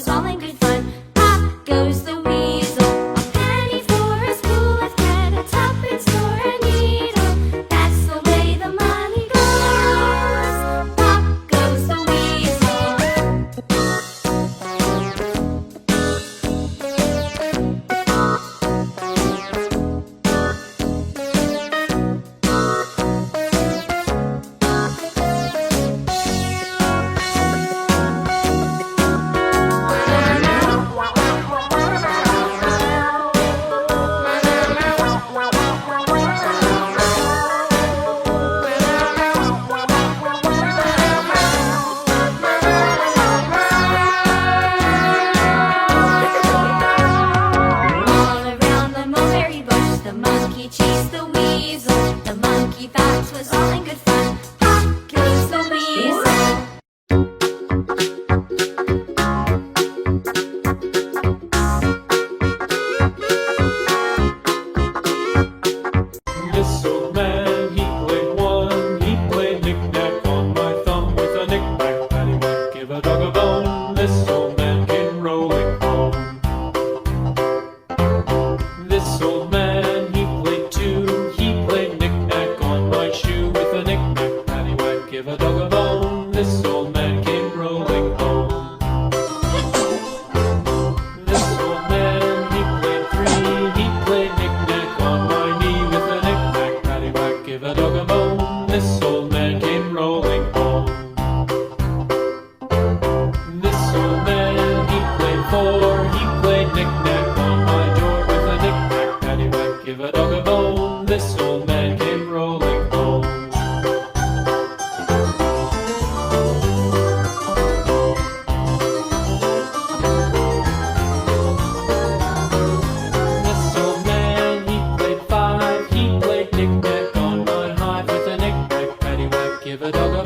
was all in good fun. Pop goes the weasel, a penny for a spool of thread, a tuppence for a needle. That's the way the money goes. Pop goes the weasel. The monkey chased the weasel. The monkey thought 'twas all in good fun. Pop goes the weasel. This old man, he played one. He played knick-knack on my thumb with a knick-knack, paddywhack, give a dog a bone. This old man came rolling home. This old man, he played two. He played knick-knack on my shoe with a knick-knack, paddywhack, give a dog a bone. This old man came rolling home. This old man, he played three. He played knick-knack on my knee with a knick-knack, paddywhack, give a dog a bone. This old man came rolling home. This old man, he played four. He played knick-knack on my door with a knick-knack, paddywhack, give a dog a bone. This old man came rolling home. This old man, he played five. He played knick-knack on my hive with a knick-knack, paddywhack, give a dog a